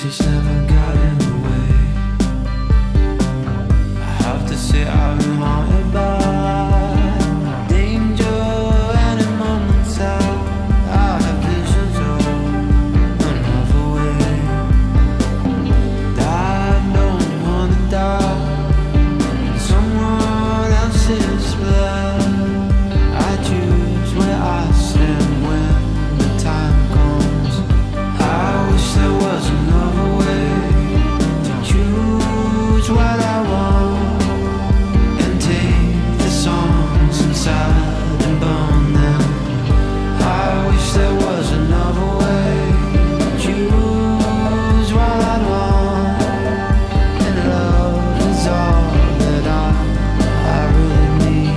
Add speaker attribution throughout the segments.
Speaker 1: just never got in the way. I have to say I've been haunted by danger and in moments I have visions of another way. I don't wanna die in someone else's blood. I choose where I stand when the time comes. I wish there was another way to choose what I want and take the songs inside and burn them. I wish there was another way to choose what I want, and love is all that I really need.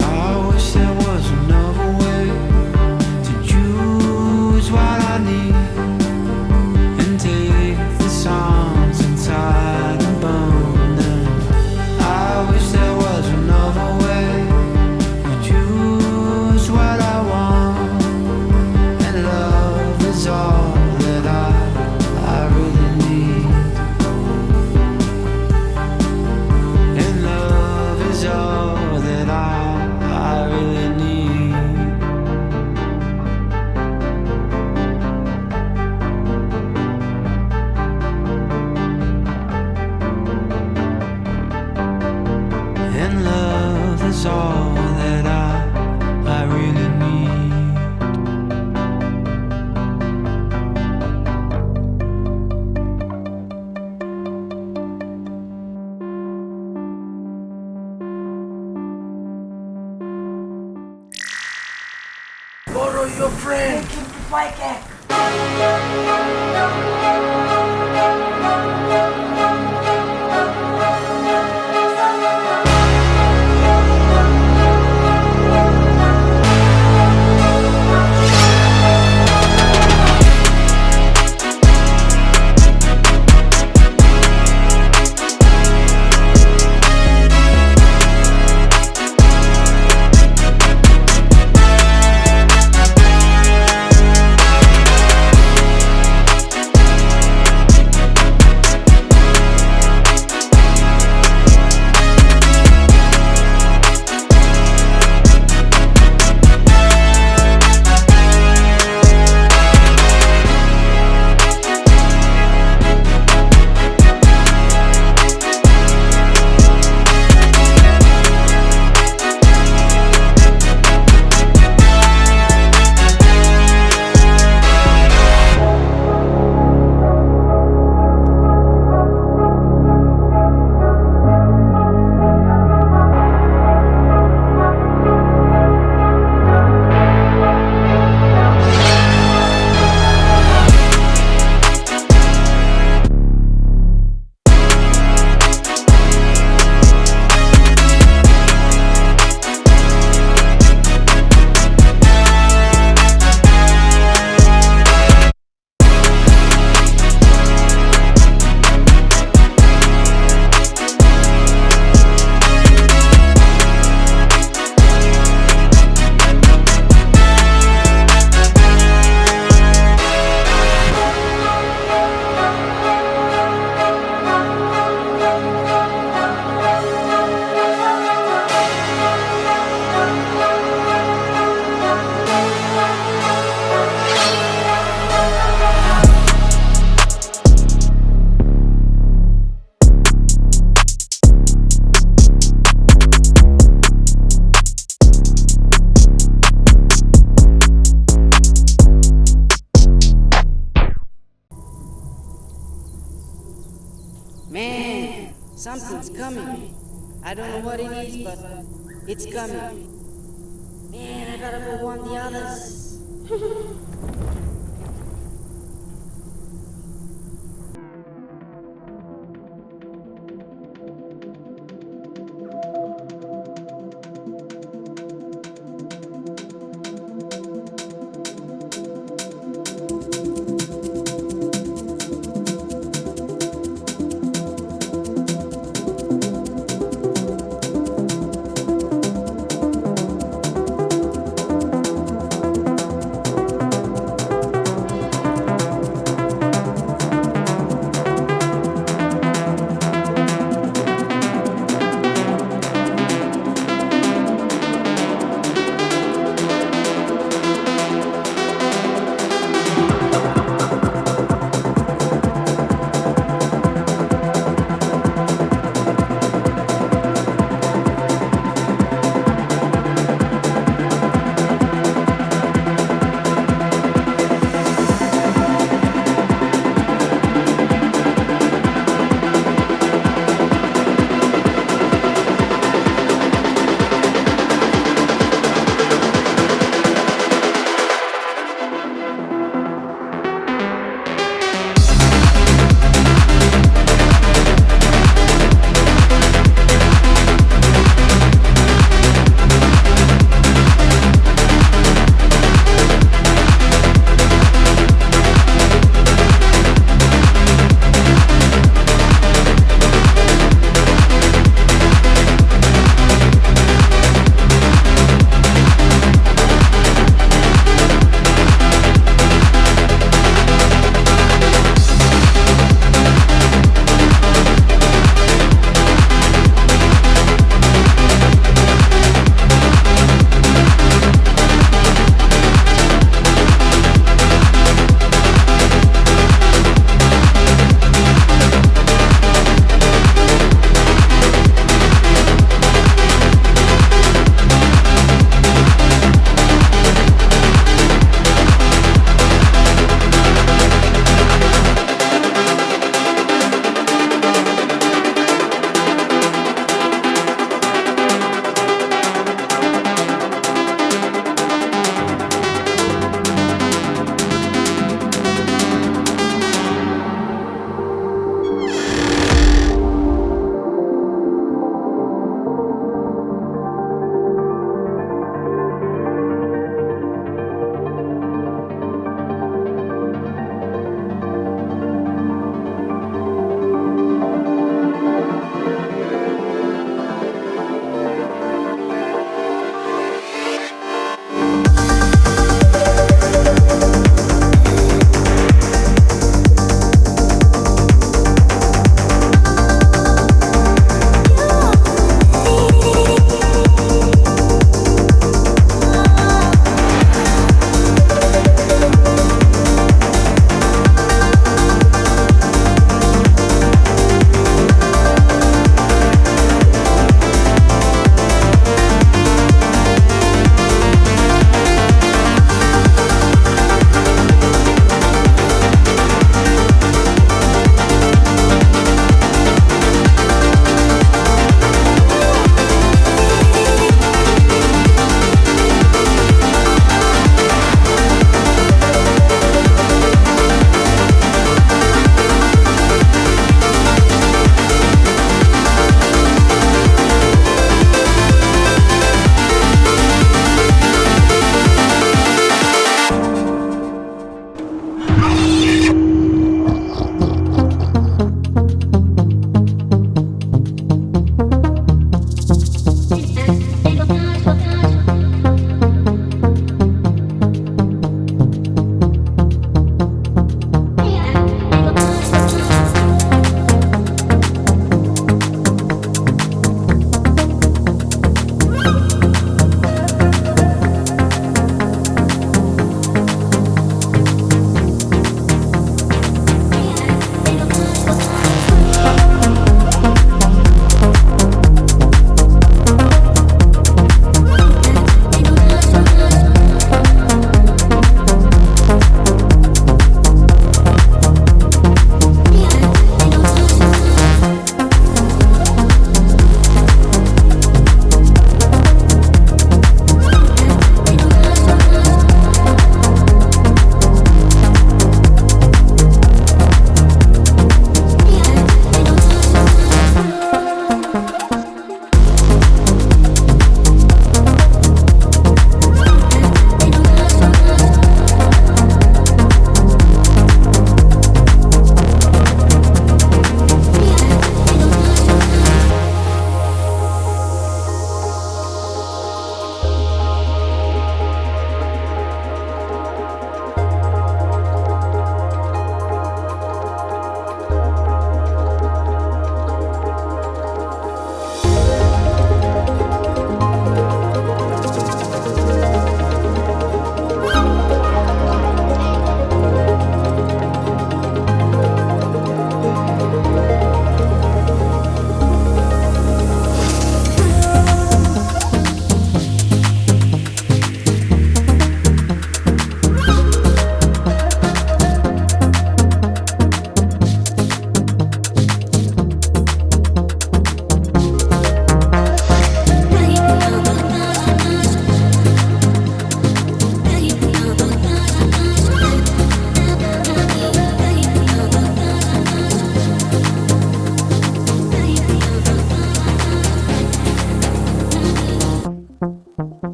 Speaker 1: I wish there was another way to choose what I need and take the songs inside and burn them. I wish there was another way to choose what I want, and love is all that I really need. And love is all that I really need. And love is all that I really need.
Speaker 2: Borrow your friend.
Speaker 3: Take him to Waikek. Something's coming. I don't know what it is, but it's coming. Man, I gotta go warn the others.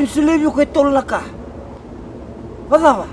Speaker 4: in sulebi ko tollaka. Bagava.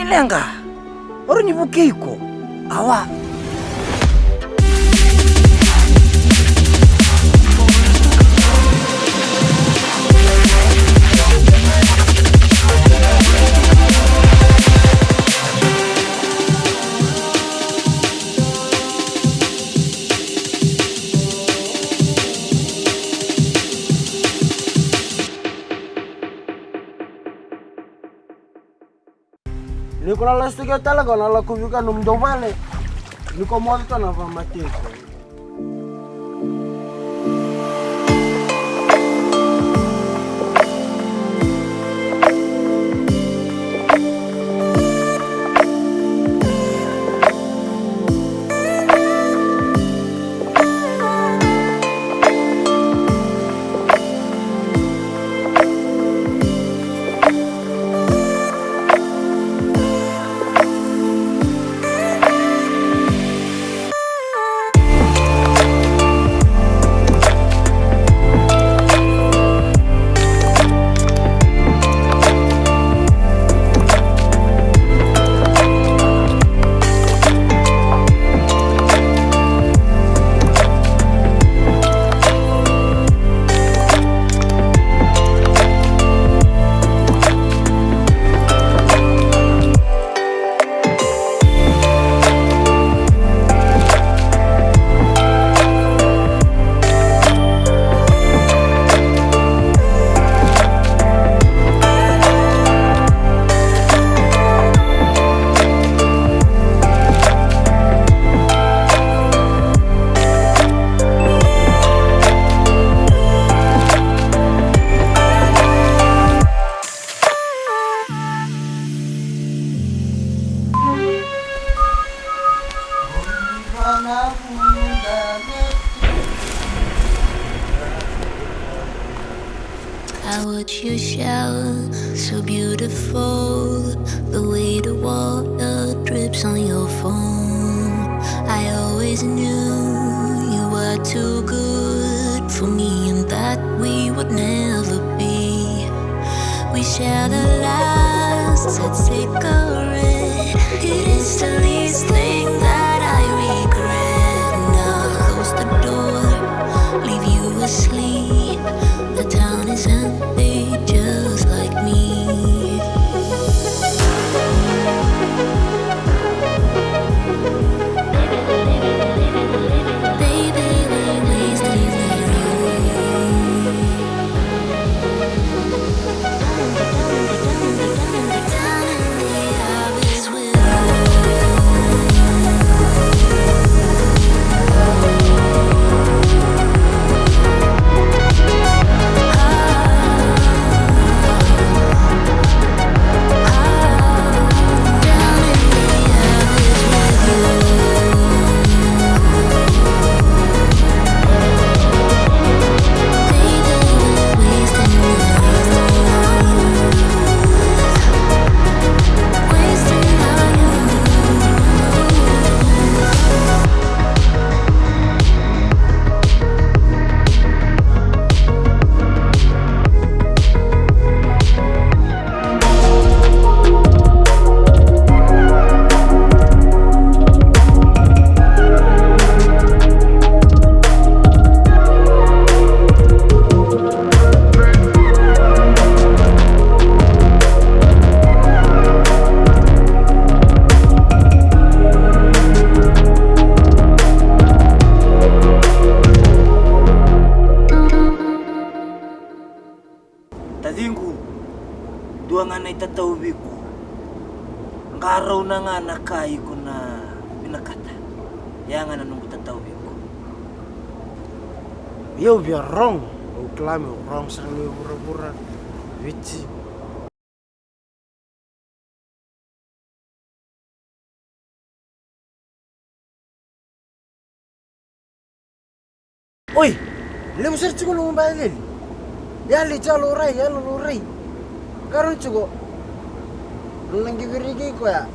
Speaker 4: Lenga, orang nyibuke iko, awa. Niko na lasto kaya talaga na lakubika numdomale. Niko molto na famatiko.
Speaker 5: I watch you shower, so beautiful. The way the water drips on your phone. I always knew you were too good for me and that we would never be. We shared the last cigarette. It is the least thing that I regret. Now close the door, leave you asleep. The town is empty just like me. Baby, we wasted down in the abyss with
Speaker 2: Duangan ay tatawbi ko. Ang araw na nga nakay ko na pinakata. Kaya nga nanong tatawbi ko.
Speaker 4: Yo, we are wrong. Oh, climb wrong sa kami pura-pura. Witchy. Oi! Lem search ko nung bailin. Yali chalo rai, yalo rai. Karon chugo. Nang gibirigi ko ya.